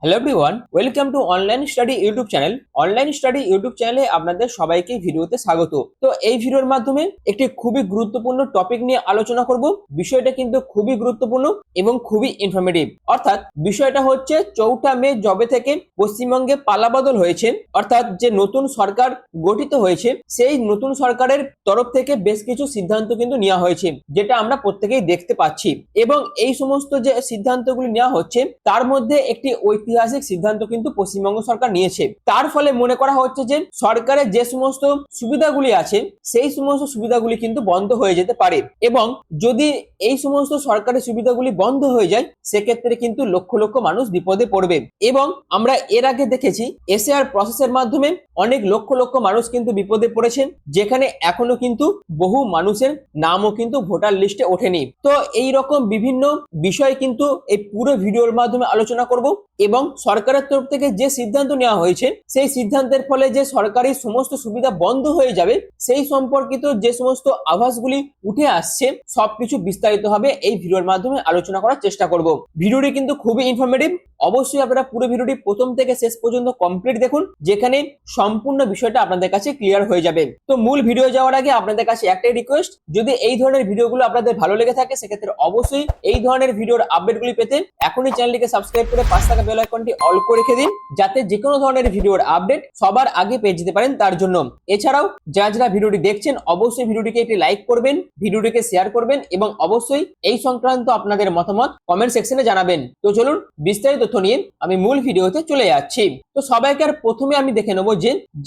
Hello everyone, welcome to online study YouTube channel. Online study YouTube চ্যানেলে আপনাদের সবাইকে ভিডিওতে স্বাগত। তো এই ভিডিওর মাধ্যমে একটি খুবই গুরুত্বপূর্ণ টপিক নিয়ে আলোচনা করব। বিষয়টা কিন্তু খুবই গুরুত্বপূর্ণ এবং খুবই ইনফরমেটিভ। অর্থাৎ বিষয়টা হচ্ছে 4 মে যবে থেকে পশ্চিমবঙ্গে পালাবদল হয়েছে, অর্থাৎ যে নতুন সরকার গঠিত হয়েছে সেই নতুন সরকারের তরফ থেকে বেশ কিছু সিদ্ধান্ত কিন্তু নেওয়া হয়েছে, যেটা আমরা প্রত্যেকেই দেখতে পাচ্ছি। এবং এই সমস্ত যে সিদ্ধান্তগুলি নেওয়া হচ্ছে তার মধ্যে একটি ঐতিহাসিক সিদ্ধান্ত কিন্তু পশ্চিমবঙ্গ সরকার নিয়েছে। তার ফলে মনে করা হচ্ছে যে সরকারের যে সমস্ত সুবিধাগুলি আছে সেই সমস্ত সুবিধাগুলি কিন্তু বন্ধ হয়ে যেতে পারে, এবং যদি এই সমস্ত সরকারি সুবিধাগুলি বন্ধ হয়ে যায় সেক্ষেত্রে কিন্তু লক্ষ লক্ষ মানুষ বিপদে পড়বে। এবং আমরা এর আগে দেখেছি এসআর প্রসেসের মাধ্যমে অনেক লক্ষ লক্ষ মানুষ কিন্তু বিপদে পড়েছেন, যেখানে এখনো কিন্তু বহু মানুষের নামও কিন্তু ভোটার লিস্টে ওঠেনি। তো এই রকম বিভিন্ন বিষয় কিন্তু এই পুরো ভিডিওর মাধ্যমে আলোচনা করব। এবং সরকারের তরফ থেকে যে সিদ্ধান্ত নেওয়া হয়েছে সেই সিদ্ধান্তের ফলে যে সরকারি সমস্ত সুবিধা বন্ধ হয়ে যাবে সেই সম্পর্কিত যে সমস্ত আভাসগুলি উঠে আসছে সবকিছু বিস্তারিতভাবে এই ভিডিওর মাধ্যমে আলোচনা করার চেষ্টা করব। ভিডিওটি কিন্তু খুবই ইনফরমেটিভ, অবশ্যই আপনারা পুরো ভিডিওটি প্রথম থেকে শেষ পর্যন্ত কমপ্লিট দেখুন, যেখানে সম্পূর্ণ বিষয়টা আপনাদের কাছে ক্লিয়ার হয়ে যাবে। তো মূল ভিডিও যাওয়ার আগে আপনাদের কাছে একটাই রিকোয়েস্ট, যদি এই ধরনের ভিডিওগুলো আপনাদের ভালো লেগে থাকে সেক্ষেত্রে অবশ্যই এই ধরনের ভিডিওর আপডেটগুলি পেতে এখনই চ্যানেলটিকে সাবস্ক্রাইব করে পাশে থাকা বেল আইকনটি অল করে রেখে দিন, যাতে যে কোনো ধরনের ভিডিওর আপডেট সবার আগে পেয়ে যেতে পারেন তার জন্য। এছাড়াও যারা ভিডিওটি দেখছেন অবশ্যই ভিডিওটিকে একটি লাইক করবেন, ভিডিওটিকে শেয়ার করবেন এবং অবশ্যই এই সংক্রান্ত আপনাদের মতামত কমেন্ট সেকশনে জানাবেন। তো চলুন বিস্তারিত তথ্য নিয়ে আমি মূল ভিডিওতে চলে যাচ্ছি। তো সবাইকে আর প্রথমে আমি দেখে নেব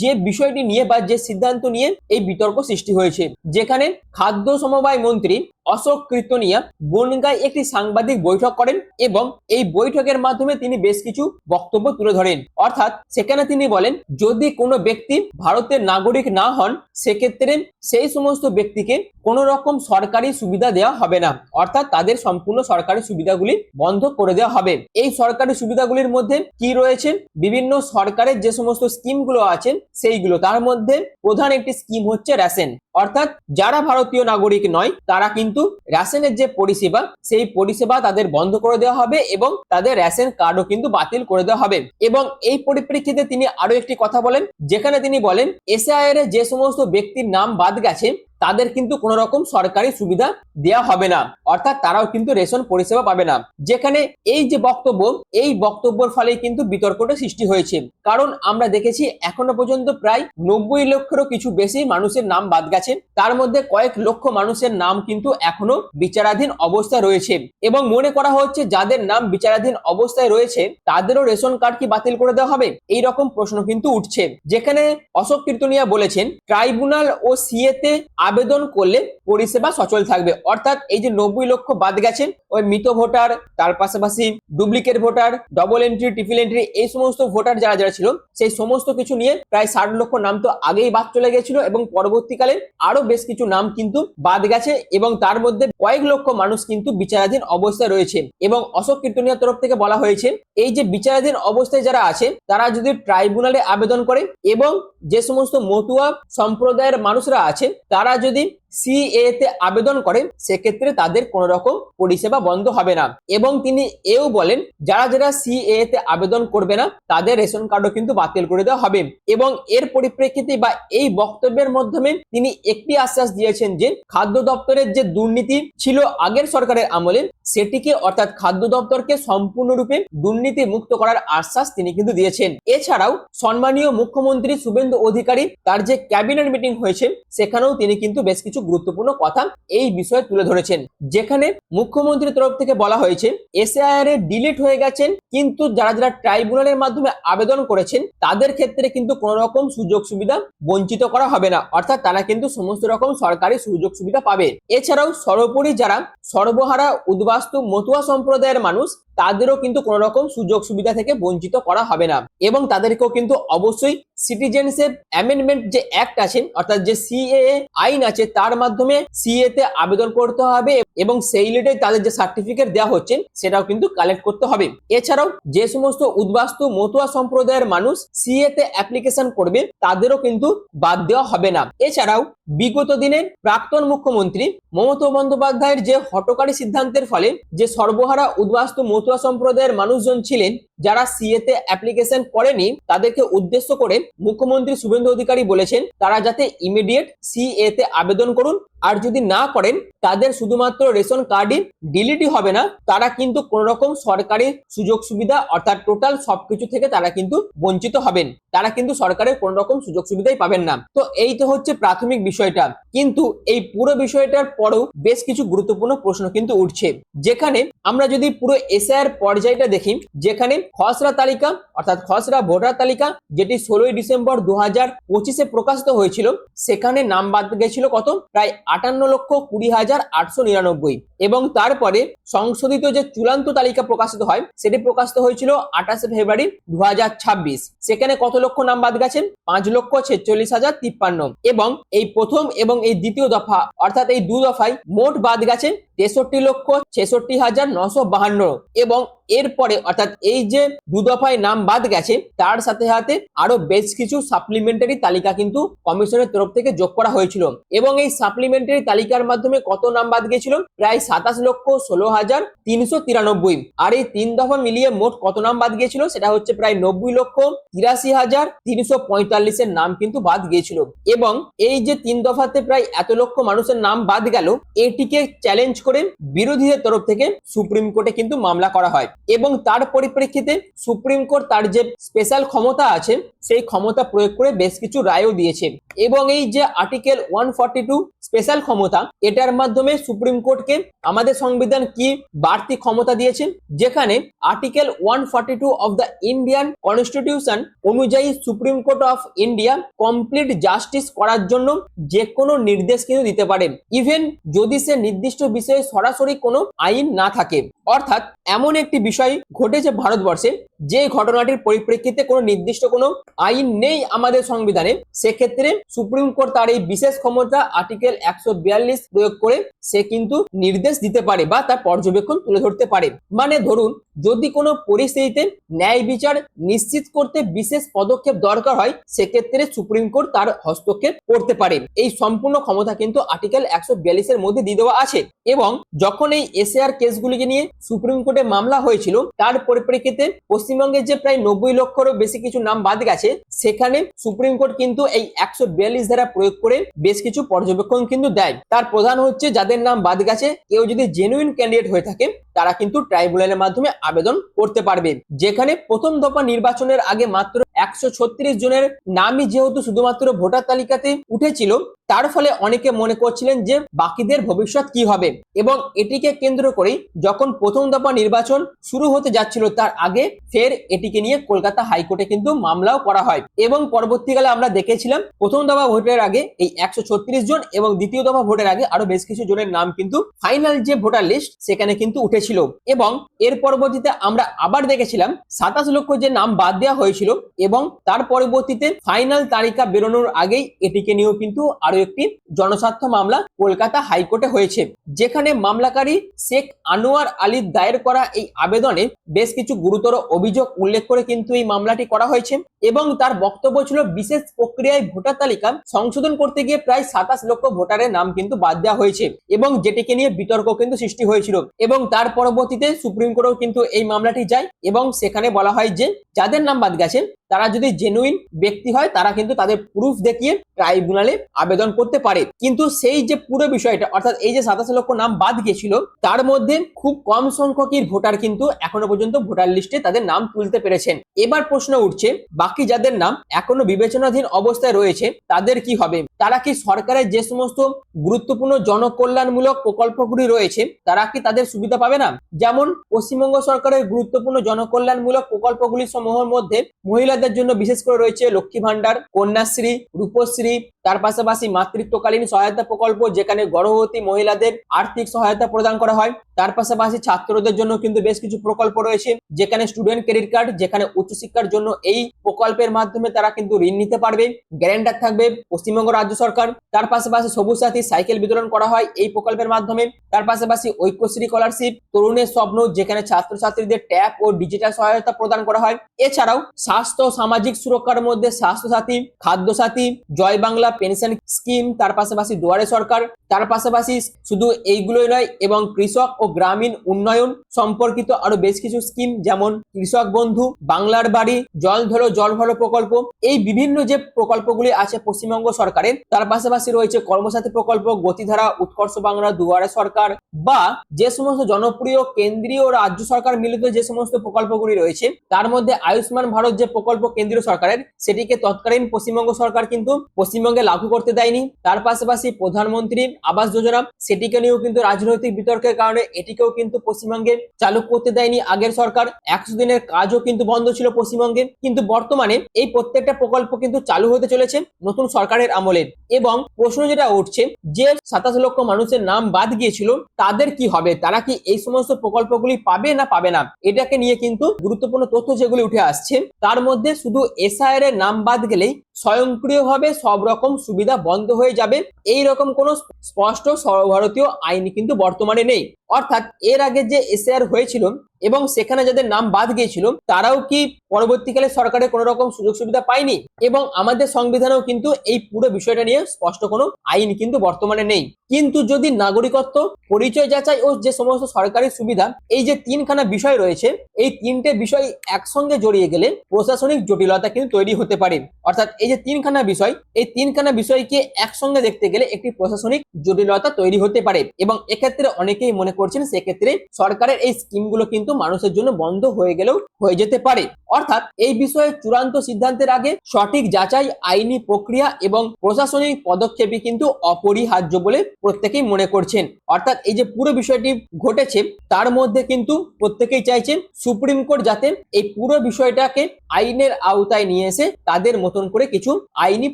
যে বিষয়টি নিয়ে বা যে সিদ্ধান্ত নিয়ে এই বিতর্ক সৃষ্টি হয়েছে, যেখানে খাদ্য সমবায় মন্ত্রী অশোক কীর্তনিয়া বনগাঁয় একটি সাংবাদিক বৈঠক করেন এবং এই বৈঠকের মাধ্যমে তিনি বেশ কিছু বক্তব্য তুলে ধরেন। অর্থাৎ সেখানে তিনি বলেন, যদি কোনো ব্যক্তি ভারতের নাগরিক না হন সেক্ষেত্রে সেই সমস্ত ব্যক্তিকে কোনো রকম সরকারি সুবিধা দেওয়া হবে না, অর্থাৎ তাদের সম্পূর্ণ সরকারি সুবিধাগুলি বন্ধ করে দেওয়া হবে। এই সরকারি সুবিধাগুলির মধ্যে কি রয়েছে, বিভিন্ন সরকারের যে সমস্ত স্কিমগুলো আছে সেইগুলো, তার মধ্যে প্রধান একটি স্কিম হচ্ছে রেশন। অর্থাৎ যারা ভারতীয় নাগরিক নয় তারা কিন্তু রেশনের যে পরিষেবা সেই পরিষেবা তাদের বন্ধ করে দেওয়া হবে এবং তাদের রেশন কার্ডও কিন্তু বাতিল করে দেওয়া হবে। এবং এই পরিপ্রেক্ষিতে তিনি আরো একটি কথা বলেন, যেখানে তিনি বলেন এসআইআর এ যে সমস্ত ব্যক্তির নাম বাদ গেছে তাদের কিন্তু কোন রকম সরকারি সুবিধা দেওয়া হবে না, অর্থাৎ তারাও কিন্তু রেশন পরিষেবা পাবে না। যেখানে এই যে বক্তব্য, এই বক্তব্যের ফলে কিন্তু বিতর্কটা সৃষ্টি হয়েছে, কারণ আমরা দেখেছি এখনো পর্যন্ত প্রায় 90 লক্ষেরও কিছু বেশি মানুষের নাম বাদ গেছে, তার মধ্যে কয়েক লক্ষ মানুষের নাম কিন্তু এখনো বিচারাধীন অবস্থায় রয়েছে। এবং মনে করা হচ্ছে যাদের নাম বিচারাধীন অবস্থায় রয়েছে তাদেরও রেশন কার্ড কি বাতিল করে দেওয়া হবে, এই রকম প্রশ্ন কিন্তু উঠছে। যেখানে অশোক কীর্তনিয়া বলেছেন ট্রাইব্যুনাল ও সিএ তে আবেদন করলে পরিষেবা সচল থাকবে। অর্থাৎ এই যে 90 লক্ষ বাদ গেছেন, ওই মৃত ভোটার, তার পাশাপাশি duplicate voter, double entry, triple entry, এই সমস্ত ভোটার যারা যারা ছিল সেই সমস্ত কিছু নিয়ে প্রায় 60 লক্ষ নাম তো আগেই বাদ চলে গেছিল এবং পরবর্তীকালে আরো বেশ কিছু নাম কিন্তু বাদ গেছে এবং তার মধ্যে কয়েক লক্ষ মানুষ কিন্তু বিচারাধীন অবস্থায় রয়েছে। এবং অশোক কীর্তনিয়ার তরফ থেকে বলা হয়েছে এই যে বিচারাধীন অবস্থায় যারা আছে তারা যদি ট্রাইব্যুনালে আবেদন করে এবং যে সমস্ত মতুয়া সম্প্রদায়ের মানুষরা আছে তারা যদি সিএ তে আবেদন করে সেক্ষেত্রে তাদের কোন রকম পরিষেবা বন্ধ হবে না। এবং তিনি এও বলেন যারা যারা সিএ তে আবেদন করবে না তাদের রেশন কার্ডও কিন্তু বাতিল করে দেওয়া হবে। এবং এর পরিপ্রেক্ষিতে বা এই বক্তব্যের মাধ্যমে তিনি একটি আশ্বাস দিয়েছেন যে খাদ্য দপ্তরের যে দুর্নীতি ছিল আগের সরকারের আমলে সেটিকে, অর্থাৎ খাদ্য দপ্তরকে সম্পূর্ণরূপে দুর্নীতি মুক্ত করার আশ্বাস তিনি কিন্তু দিয়েছেন। এছাড়াও সম্মানীয় মুখ্যমন্ত্রী শুভেন্দু অধিকারী তার যে ক্যাবিনেট মিটিং হয়েছে সেখানেও তিনি কিন্তু বেশ কিছু গুরুত্বপূর্ণ কথা এই বিষয়ে তুলে ধরেছেন, যেখানে মুখ্যমন্ত্রীর তরফ থেকে বলা হয়েছে এসআইআর এ ডিলিট হয়ে গেছেন কিন্তু যারা যারা ট্রাইব্যুনালের মাধ্যমে আবেদন করেছেন তাদের ক্ষেত্রে কিন্তু কোন রকম সুযোগ সুবিধা বঞ্চিত করা হবে না, অর্থাৎ তারা কিন্তু সমস্ত রকম সরকারি সুযোগ সুবিধা পাবে। এছাড়াও সর্বোপরি যারা সর্বহারা উদ্বাস্তু মতুয়া সম্প্রদায়ের মানুষ তাদেরও কিন্তু কোন রকম সুযোগ সুবিধা থেকে বঞ্চিত করা হবে না এবং তাদেরকেও কিন্তু অবশ্যই সিটিজেনশিপ অ্যামেন্ডমেন্ট যে অ্যাক্ট আছে, অর্থাৎ যে সিএএ আইন আছে তার মাধ্যমে সিএ তে আবেদন করতে হবে এবং সেই রিলেটেড তাদের যে সার্টিফিকেট দেওয়া হচ্ছে সেটাও কিন্তু কালেক্ট করতে হবে। এছাড়াও যে সমস্ত উদ্বাস্তু মতুয়া সম্প্রদায়ের মানুষ সিএ তে অ্যাপ্লিকেশন করবে তাদেরও কিন্তু বাদ দেওয়া হবে না। এছাড়াও বিগত দিনের প্রাক্তন মুখ্যমন্ত্রী মমতা বন্দ্যোপাধ্যায়ের যে হঠকারী সিদ্ধান্তের ফলে যে সর্বহারা উদ্বাস্তু মতুয়া সম্প্রদায়ের মানুষজন ছিলেন যারা সিএ তে অ্যাপ্লিকেশন করেনি তাদেরকে উদ্দেশ্য করে মুখ্যমন্ত্রী শুভেন্দু অধিকারী বলেছেন তারা যাতে ইমিডিয়েট সিএ তে আবেদন করুন, আর যদি না করেন তাদের শুধুমাত্র রেশন কার্ডই ডিলিটই হবে না, তারা কিন্তু কোন রকম সরকারি সুযোগ সুবিধা অর্থাৎ টোটাল সবকিছু থেকে তারা কিন্তু বঞ্চিত হবেন, তারা কিন্তু সরকারের কোন রকম সুযোগ সুবিধাই পাবেন না। তো এই তো হচ্ছে প্রাথমিক বিষয়টা, কিন্তু এই পুরো বিষয়টার পরেও বেশ কিছু গুরুত্বপূর্ণ প্রশ্ন কিন্তু উঠছে, যেখানে আমরা যদি পুরো এসআইআর পর্যায়টা দেখি, যেখানে খসড়া তালিকা অর্থাৎ খসড়া ভোটার তালিকা যেটি 16ই ডিসেম্বর 2025-এ প্রকাশিত হয়েছিল, সেখানে নাম বাদ গেছিল কত, প্রায় 58,20,899, এবং তারপরে সংশোধিত যে চূড়ান্ত তালিকা প্রকাশিত হয় সেটি প্রকাশিত হয়েছিল 28শে ফেব্রুয়ারি 2026, সেখানে কত লক্ষ নাম বাদ গেছে, 5,46,053, এবং এই প্রথম এবং এই দ্বিতীয় দফা অর্থাৎ এই দু দফায় মোট বাদ গেছে 63,66,952, এবং এরপরে অর্থাৎ এই যে দু দফায় নাম বাদ গেছে তার সাথে সাথে আরো বেশ কিছু সাপ্লিমেন্টারি তালিকা কিন্তু কমিশনের তরফ থেকে যোগ করা হয়েছিল, এবং এই সাপ্লিমেন্টারি তালিকার মাধ্যমে কত নাম বাদ গিয়েছিল, প্রায় 27,16,393, আর এই তিন দফা মিলিয়ে মোট কত নাম বাদ গিয়েছিল, সেটা হচ্ছে প্রায় 90,83,345 এর নাম কিন্তু বাদ গিয়েছিল। এবং এই যে তিন দফাতে প্রায় এত লক্ষ মানুষের নাম বাদ গেল, এটিকে চ্যালেঞ্জ করে বিরোধীদের তরফ থেকে সুপ্রিম কোর্টে কিন্তু মামলা করা হয়, এবং তার পরিপ্রেক্ষিতে সুপ্রিম কোর্ট তার যে স্পেশাল ক্ষমতা আছে সেই ক্ষমতা প্রয়োগ করে বেশ কিছু রায়ও দিয়েছে, এবং এই যে আর্টিকেল 142 স্পেশাল ক্ষমতা, এটার মাধ্যমে সুপ্রিম কোর্টকে আমাদের সংবিধান কি বাড়তি ক্ষমতা দিয়েছে, যেখানে article 142 of the Indian constitution অনুযায়ী supreme court of India complete justice করার জন্য যে কোনো নির্দেশ কিন্তু দিতে পারেন, ইভেন যদি সে নির্দিষ্ট বিষয়ে সরাসরি কোনো আইন না থাকে। অর্থাৎ এমন একটি বিষয় ঘটেছে ভারতবর্ষে যে ঘটনাটির পরিপ্রেক্ষিতে কোনো নির্দিষ্ট কোনো আইন নেই আমাদের সংবিধানে, সেক্ষেত্রে সুপ্রিম কোর্ট তার এই বিশেষ ক্ষমতা আর্টিকেল 142 প্রয়োগ করে সে কিন্তু নির্দেশ দিতে পারে বা তার পর্যবেক্ষণ তুলে ধরতে পারে। মানে ধরুন যদি কোনো পরিস্থিতিতে ন্যায় বিচার নিশ্চিত করতে বিশেষ পদক্ষেপ দরকার হয়, সেক্ষেত্রে সুপ্রিম কোর্ট তার হস্তক্ষেপ করতে পারে। এই সম্পূর্ণ ক্ষমতা কিন্তু আর্টিকেল 142 এর মধ্যে দিয়ে দেওয়া আছে। এবং যখন এই এসআইআর কেসগুলিকে নিয়ে সুপ্রিম কোর্টে মামলা হয়েছিল, তার পরিপ্রেক্ষিতে পশ্চিমবঙ্গে যে প্রায় 90 লক্ষেরও বেশি কিছু নাম বাদ গেছে, সেখানে সুপ্রিম কোর্ট কিন্তু এই 142 ধারা প্রয়োগ করে বেশ কিছু পর্যবেক্ষণ কিন্তু দেয়। তার প্রধান হচ্ছে যাদের নাম বাদ গেছে কেউ যদি জেনুইন ক্যান্ডিডেট হয়ে থাকে তারা কিন্তু ট্রাইব্যুনালের মাধ্যমে আবেদন করতে পারবে। যেখানে প্রথম দফা নির্বাচনের আগে মাত্র 136 জনের নামই যেহেতু শুধুমাত্র ভোটার তালিকাতে উঠেছিল, তার ফলে অনেকে মনে করছিলেন যে বাকিদের ভবিষ্যৎ কি হবে, এবং এটিকে কেন্দ্র করেই যখন প্রথম দফা নির্বাচন শুরু হতে যাচ্ছিল তার আগে ফের এটিকে নিয়ে কলকাতা হাইকোর্টে কিন্তু মামলাও করা হয়, এবং পরবর্তীকালে আমরা দেখেছিলাম প্রথম দফা ভোটের আগে এই 136 জন এবং দ্বিতীয় দফা ভোটের আগে আরো বেশ কিছু জনের নাম কিন্তু ফাইনাল যে ভোটার লিস্ট সেখানে কিন্তু উঠেছিল, এবং এর পরবর্তীতে আমরা আবার দেখেছিলাম 27 লক্ষ যে নাম বাদ দেওয়া হয়েছিল, এবং তার পরবর্তীতে ফাইনাল তালিকা বেরোনোর আগেই এটিকে নিয়েও কিন্তু আরো একটি জনস্বার্থ মামলা কলকাতা হাইকোর্টে হয়েছে, যেখানে মামলাকারী শেখ আনোয়ার আলীর দায়ের করা এই আবেদনে বেশ কিছু গুরুতর অভিযোগ উল্লেখ করে কিন্তু এই মামলাটি করা হয়েছে। এবং তার বক্তব্য ছিল বিশেষ প্রক্রিয়ায় ভোটার তালিকা সংশোধন করতে গিয়ে প্রায় 27 লক্ষ ভোটারের নাম কিন্তু বাদ দেওয়া হয়েছে, এবং যেটিকে নিয়ে বিতর্ক কিন্তু সৃষ্টি হয়েছিল। এবং তার পরবর্তীতে সুপ্রিম কোর্টেও কিন্তু এই মামলাটি যায়, এবং সেখানে বলা হয় যে যাদের নাম বাদ গেছে তারা যদি জেনুইন ব্যক্তি হয় তারা কিন্তু তাদের প্রুফ দেখিয়ে ট্রাইব্যুনালে আবেদন করতে পারে। কিন্তু সেই যে পুরো বিষয়টা অর্থাৎ এই যে 27 লক্ষ নাম বাদ গিয়েছিল তার মধ্যে খুব কম সংখ্যকের ভোটার কিন্তু এখনো পর্যন্ত ভোটার লিস্টে তাদের নাম তুলতে পেরেছেন। এবার প্রশ্ন উঠছে বাকি যাদের নাম এখনো বিবেচনাধীন অবস্থায় রয়েছে তাদের কি হবে, তারা কি সরকারের যে সমস্ত গুরুত্বপূর্ণ জনকল্যাণমূলক প্রকল্পগুলি রয়েছে তারা কি তাদের সুবিধা পাবে না? যেমন পশ্চিমবঙ্গ সরকারের গুরুত্বপূর্ণ জনকল্যাণমূলক প্রকল্পগুলি সমূহের মধ্যে মহিলাদের জন্য বিশেষ করে রয়েছে লক্ষ্মী ভান্ডার, কন্যাশ্রী, রূপশ্রী, তার পাশাপাশি মাতৃত্বকালীন সহায়তা প্রকল্প যেখানে গর্ভবতী মহিলাদের আর্থিক সহায়তা প্রদান করা হয়, তার পাশাপাশি ছাত্রদের জন্য কিন্তু বেশ কিছু প্রকল্প রয়েছে যেখানে স্টুডেন্ট ক্রেডিট কার্ড, যেখানে উচ্চশিক্ষার জন্য এই প্রকল্পের মাধ্যমে তারা কিন্তু ঋণ নিতে পারবে, গ্যারান্টার থাকবে পশ্চিমবঙ্গ রাজ্য রাজ্য সরকার। তার পাশাপাশি সবুজ সাথী সাইকেল বিতরণ করা হয় এই প্রকল্পের মাধ্যমে। তার পাশাপাশি ঐক্যশ্রী স্কলারশিপ, তরুণের স্বপ্ন, যেখানে ছাত্রছাত্রীদের ট্যাব ও ডিজিটাল সহায়তা প্রদান করা হয়। এছাড়াও স্বাস্থ্য ও সামাজিক সুরক্ষার মধ্যে স্বাস্থ্য সাথী, খাদ্য সাথী, জয় বাংলা পেনশন স্কিম, তার পাশাপাশি দুয়ারে সরকার। তার পাশাপাশি শুধু এইগুলোই নয়, এবং কৃষক ও গ্রামীণ উন্নয়ন সম্পর্কিত আরো বেশ কিছু স্কিম, যেমন কৃষক বন্ধু, বাংলার বাড়ি, জল ধরো জল ভরো প্রকল্প, এই বিভিন্ন যে প্রকল্পগুলি আছে পশ্চিমবঙ্গ সরকারের। তার পাশাপাশি রয়েছে কর্মসাথী প্রকল্প, গতিধারা, উৎকর্ষ বাংলা, দুয়ারে সরকার, বা যে সমস্ত জনপ্রিয় কেন্দ্রীয় ও রাজ্য সরকার মিলিত যে সমস্ত প্রকল্পগুলি রয়েছে, তার মধ্যে আয়ুষ্মান ভারত যে প্রকল্প কেন্দ্রীয় সরকারের, সেটিকে তৎকালীন পশ্চিমবঙ্গ সরকার কিন্তু পশ্চিমবঙ্গে লাগু করতে দেয়নি। তার পাশাপাশি প্রধানমন্ত্রী আবাস যোজনা, সেটিকে নিয়েও কিন্তু রাজনৈতিক বিতর্কের কারণে এটিকেও কিন্তু পশ্চিমবঙ্গে চালু করতে দেয়নি আগের সরকার। 100 দিনের কাজও কিন্তু বন্ধ ছিল পশ্চিমবঙ্গে। কিন্তু বর্তমানে এই প্রত্যেকটা প্রকল্প কিন্তু চালু হতে চলেছে নতুন সরকারের আমলে। এবং প্রশ্ন যেটা উঠছে, যে 27 লক্ষ মানুষের নাম বাদ গিয়েছিল, তাদের কি হবে? তারা কি এই সমস্ত প্রকল্পগুলি পাবে না পাবে না? এটাকে নিয়ে কিন্তু গুরুত্বপূর্ণ তথ্য যেগুলি উঠে আসছে, তার মধ্যে শুধু এসআইআর এর নাম বাদ গেলেই স্বয়ংক্রিয়ভাবে সব রকম সুবিধা বন্ধ হয়ে যাবে, এই রকম কোনো স্পষ্ট সর্বভারতীয় আইন কিন্তু বর্তমানে নেই। অর্থাৎ এর আগে যে এসআইআর হয়েছিল এবং সেখানে যাদের নাম বাদ গিয়েছিল, তারাও কি পরবর্তীকালে সরকারের কোনো রকম সুযোগ সুবিধা পায়নি? এবং আমাদের সংবিধানেও কিন্তু এই পুরো বিষয়টা নিয়ে স্পষ্ট কোনো আইন কিন্তু বর্তমানে নেই। কিন্তু যদি নাগরিকত্ব, পরিচয় যাচাই ও যে সমস্ত সরকারি সুবিধা, এই যে তিনখানা বিষয় রয়েছে, এই তিনটে বিষয় একসঙ্গে জড়িয়ে গেলে প্রশাসনিক জটিলতা কিন্তু তৈরি হতে পারে। অর্থাৎ এই যে তিনখানা বিষয়, এই তিনখানা বিষয়কে একসঙ্গে দেখতে গেলে একটি প্রশাসনিক জটিলতা তৈরি হতে পারে। এবং এক্ষেত্রে অনেকেই মনে করছেন সেক্ষেত্রে সরকারের এই স্কিমগুলো কিন্তু মানুষের জন্য বন্ধ হয়ে গেলেও হয়ে যেতে পারে। অর্থাৎ এই বিষয়ে চূড়ান্ত সিদ্ধান্তের আগে সঠিক যাচাই, আইনি প্রক্রিয়া এবং প্রশাসনিক পদক্ষেপই কিন্তু অপরিহার্য বলে প্রত্যেকেই মনে করছেন। অর্থাৎ এই যে পুরো বিষয়টি ঘটেছে, তার মধ্যে কিন্তু প্রত্যেকেই চাইছেন সুপ্রিম কোর্ট যাতে এই পুরো বিষয়টাকে আইনের আওতায় নিয়ে এসে তাদের মতন করে কিছু আইনি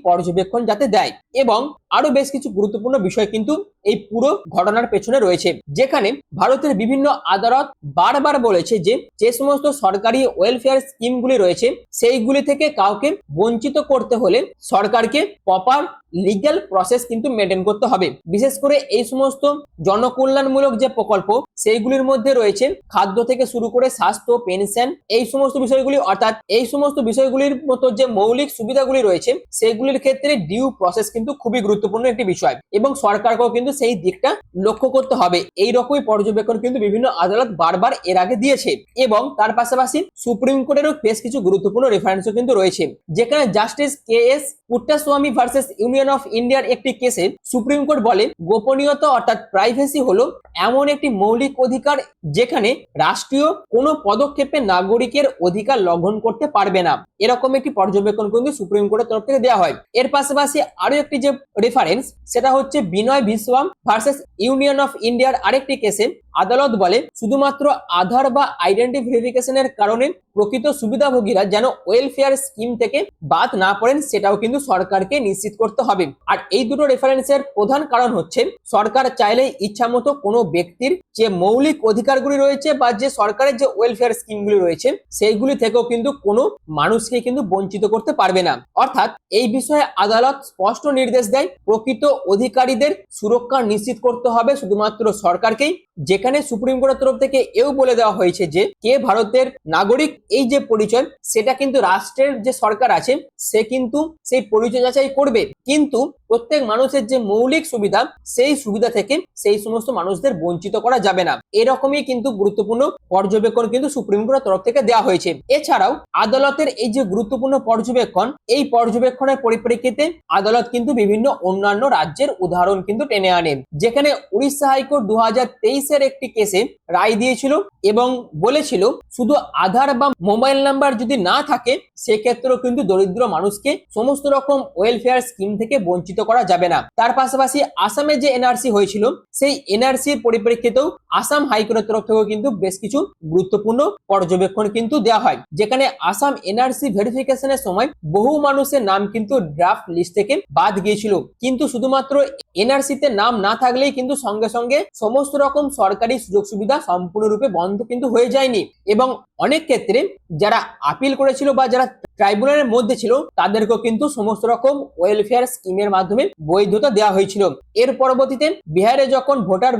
পর্যবেক্ষণ যাতে দেয়। এবং আরো বেশ কিছু গুরুত্বপূর্ণ বিষয় কিন্তু এই পুরো ঘটনার পেছনে রয়েছে, যেখানে ভারতের বিভিন্ন আদালত বারবার বলেছে যে যে সমস্ত সরকারি ওয়েলফেয়ার স্কিমগুলি রয়েছে, সেইগুলি থেকে কাউকে বঞ্চিত করতে হলে সরকারকে প্রপার লিগ্যাল প্রসেস কিন্তু মেনটেন করতে হবে। বিশেষ করে এই সমস্ত জনকল্যাণমূলক যে প্রকল্প, সেইগুলির মধ্যে রয়েছে খাদ্য থেকে শুরু করে স্বাস্থ্য, পেনশন, এই সমস্ত বিষয়গুলি। অর্থাৎ এই সমস্ত বিষয়গুলির মতো যে মৌলিক সুবিধাগুলি রয়েছে, সেগুলির ক্ষেত্রে ডিউ প্রসেস কিন্তু খুবই গুরুত্বপূর্ণ একটি বিষয়, এবং সরকারকেও কিন্তু সেই দিকটা লক্ষ্য করতে হবে। এই রকমই পর্যবেক্ষণ কিন্তু বিভিন্ন আদালত বারবার এর আগে দিয়েছে। এবং তার পাশাপাশি সুপ্রিম কোর্টেরও বেশ কিছু গুরুত্বপূর্ণ রেফারেন্সও কিন্তু রয়েছে, যেখানে জাস্টিস কে.এস. পুট্টাস্বামী ভার্সেস ইউনিয়ন অফ ইন্ডিয়ার একটি কেসে সুপ্রিম কোর্ট বলে, গোপনীয়তা অর্থাৎ প্রাইভেসি হলো এমন একটি মৌলিক অধিকার যেখানে রাষ্ট্রীয় কোনো পদক্ষেপে নাগরিকের অধিকার লঙ্ঘন করতে পারবে না। এরকম একটি পর্যবেক্ষণ কিন্তু সুপ্রিম কোর্টের তরফ থেকে দেওয়া হয়। এর পাশাপাশি আরো একটি যে রেফারেন্স, সেটা হচ্ছে বিনয় বিশ্বাম ভার্সেস ইউনিয়ন অফ ইন্ডিয়ার আরেকটি কেসে আদালত বলে, শুধুমাত্র আধার বা আইডেন্টি ভেরিফিকেশনের কারণে প্রকৃত সুবিধাভোগীরা যেন ওয়েলফেয়ার স্কিম থেকে বাদ না পড়েন, সেটাও কিন্তু সরকারকে নিশ্চিত করতে হবে। আর এই দুটো রেফারেন্সের প্রধান কারণ হচ্ছে, সরকার চাইলে ইচ্ছামতো কোনো ব্যক্তির যে মৌলিক অধিকারগুলি রয়েছে বা যে সরকারের যে ওয়েলফেয়ার স্কিমগুলি রয়েছে, সেইগুলি থেকেও কিন্তু কোনো মানুষকে কিন্তু বঞ্চিত করতে পারবে না। অর্থাৎ এই বিষয়ে আদালত স্পষ্ট নির্দেশ দেয়, প্রকৃত অধিকারীদের সুরক্ষা নিশ্চিত করতে হবে শুধুমাত্র সরকারকেই। যেখানে সুপ্রিম কোর্টের তরফ থেকে এও বলে দেওয়া হয়েছে যে কে ভারতের নাগরিক, এই যে পরিচয়, সেটা কিন্তু রাষ্ট্রের যে সরকার আছে সে কিন্তু সেই পরিচয় যাচাই করবে, কিন্তু প্রত্যেক মানুষের যে মৌলিক সুবিধা, সেই সুবিধা থেকে সেই সমস্ত মানুষদের বঞ্চিত করা যাবে না। এরকমই কিন্তু গুরুত্বপূর্ণ পর্যবেক্ষণ কিন্তু সুপ্রিম কোর্টের তরফ থেকে দেওয়া হয়েছে। এছাড়াও আদালতের এই যে গুরুত্বপূর্ণ পর্যবেক্ষণ, এই পর্যবেক্ষণের পরিপ্রেক্ষিতে আদালত কিন্তু বিভিন্ন অন্যান্য রাজ্যের উদাহরণ কিন্তু টেনে আনেন, যেখানে উড়িষ্যা হাইকোর্ট 2023-এর একটি কেসে রায় দিয়েছিল এবং বলেছিল শুধু আধার বা মোবাইল নাম্বার যদি না থাকে, সেক্ষেত্রেও কিন্তু দরিদ্র মানুষকে সমস্ত রকম ওয়েলফেয়ার স্কিম থেকে বঞ্চিত করা যাবে না। তার পাশাপাশি আসামে যে এনআরসি হয়েছিল, সেই এনআরসির পরিপ্রেক্ষিতেও আসাম হাইকোর্টের তরফ থেকেও কিন্তু বেশ কিছু গুরুত্বপূর্ণ পর্যবেক্ষণ কিন্তু দেওয়া হয়, যেখানে আসাম এনআরসি ভেরিফিকেশনের সময় বহু মানুষের নাম কিন্তু ড্রাফট লিস্ট থেকে বাদ গিয়েছিল। কিন্তু শুধুমাত্র এনআরসিতে নাম না থাকলেই কিন্তু সঙ্গে সঙ্গে সমস্ত রকম সরকারি সুযোগ সুবিধা সম্পূর্ণরূপে বন্ধ কিন্তু হয়ে যায়নি, এবং অনেক ক্ষেত্রে যারা আপিল করেছিল বা যারা ট্রাইব্যুনালের মধ্যে ছিল তাদেরকেও কিন্তু সমস্ত রকম ওয়েলফেয়ার স্কিমের মাধ্যমে বৈধতা দেওয়া হয়েছিল। এর পরবর্তীতে বিহারে যখন ভোটার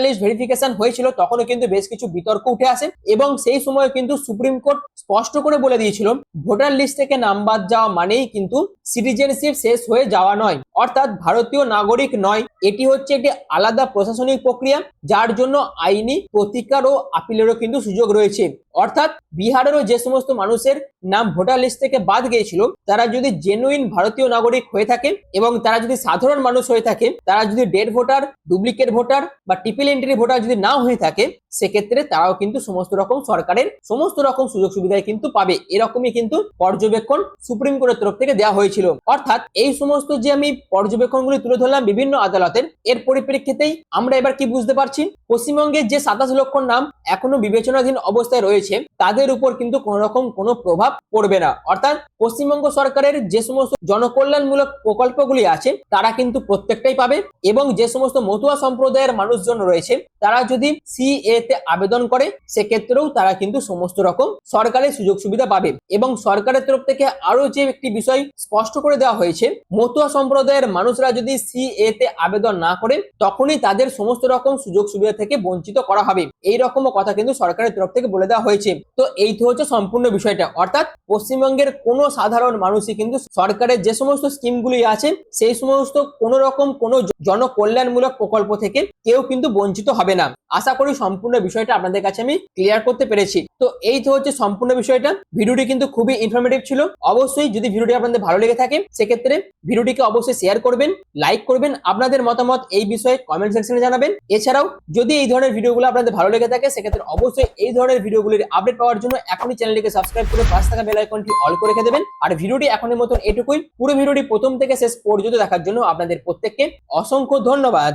লিস্ট ভেরিফিকেশন হয়েছিল তখনও কিন্তু বেশ কিছু বিতর্ক উঠে আসে এবং সেই সময় কিন্তু সুপ্রিম কোর্ট স্পষ্ট করে বলে দিয়েছিল ভোটার লিস্ট থেকে নাম বাদ যাওয়া মানেই কিন্তু সিটিজেনশিপ শেষ হয়ে যাওয়া নয়, অর্থাৎ ভারতীয় নাগরিক নয়। এটি হচ্ছে একটি আলাদা প্রশাসনিক প্রক্রিয়া যার জন্য আইনি প্রতিকার ও আপিলেরও কিন্তু সুযোগ রয়েছে। অর্থাৎ বিহারেরও যে সমস্ত মানুষের নাম ভোটার লিস্ট থেকে বাদ গিয়েছিল তারা যদি জেনুইন ভারতীয় নাগরিক হয়ে থাকে এবং তারা যদি সাধারণ মানুষ হয়ে থাকে, তারা যদি ডেড ভোটার, ডুপ্লিকেট ভোটার বা ট্রিপল এন্ট্রি ভোটার যদি না হয়ে থাকে, সেক্ষেত্রে তারাও কিন্তু সমস্ত রকম সরকারের সমস্ত রকম সুযোগ সুবিধায় কিন্তু পাবে। এরকমই কিন্তু পর্যবেক্ষণ সুপ্রিম কোর্টের তরফ থেকে দেওয়া হয়েছিল। অর্থাৎ এই সমস্ত যে আমি পর্যবেক্ষণগুলি তুলে ধরলাম বিভিন্ন আদালতের, এর পরিপ্রেক্ষিতেই আমরা এবার কি বুঝতে পারছি, পশ্চিমবঙ্গের যে 27 লক্ষ নাম এখনো বিবেচনাধীন অবস্থায় রয়েছে তাদের উপর কিন্তু কোন রকম কোনো প্রভাব পড়বে না। অর্থাৎ পশ্চিমবঙ্গ সরকারের যে সমস্ত জনকল্যাণমূলক প্রকল্পগুলি আছে তারা কিন্তু প্রত্যেকটাই পাবে এবং যে সমস্ত মতুয়া সম্প্রদায়ের মানুষজন রয়েছে তারা যদি সিএ তে আবেদন করে সেক্ষেত্রেও তারা কিন্তু সমস্ত রকম সরকারের সুযোগ সুবিধা পাবে। এবং সরকারের তরফ থেকে আরো যে একটি বিষয় স্পষ্ট করে দেওয়া হয়েছে, মতুয়া সম্প্রদায়ের মানুষরা যদি সিএ তে আবেদন না করে তখনই তাদের সমস্ত রকম সুযোগ সুবিধা থেকে বঞ্চিত করা হবে। এই রকম কথা কিন্তু সরকারের তরফ থেকে বলে দেওয়া হয়েছে। তো এই তো হচ্ছে সম্পূর্ণ বিষয়টা। অর্থাৎ পশ্চিমবঙ্গের কোনো সাধারণ মানুষই কিন্তু সরকারের যে সমস্ত স্কিমগুলি আছে সেই সমস্ত কোন রকম কোনো জনকল্যাণমূলক প্রকল্প থেকে কেউ কিন্তু বঞ্চিত হবে না। আশা করি সম্পূর্ণ বিষয়টা আপনাদের কাছে আমি ক্লিয়ার করতে পেরেছি। তো এই তো হচ্ছে সম্পূর্ণ বিষয়টা। ভিডিওটি কিন্তু খুবই ইনফরমেটিভ ছিল। অবশ্যই যদি ভিডিওটি আপনাদের ভালো লেগে থাকে সেক্ষেত্রে ভিডিওটিকে অবশ্যই শেয়ার করবেন, লাইক করবেন, আপনাদের মতামত এই বিষয়ে কমেন্ট সেকশনে জানাবেন। এছাড়াও যদি এই ধরনের ভিডিওগুলো আপনাদের ভালো লেগে থাকে সেক্ষেত্রে অবশ্যই এই ধরনের ভিডিওগুলির আপডেট পাওয়ার জন্য এখনই চ্যানেলটিকে সাবস্ক্রাইব করে পাশে থাকা বেল আইকনটি অল করে রেখে দেবেন। আর ভিডিওটি এখনের মতন এটুকুই। পুরো ভিডিওটি প্রথম থেকে শেষ পর্যন্ত দেখার জন্য আপনাদের প্রত্যেককে অসংখ্য ধন্যবাদ।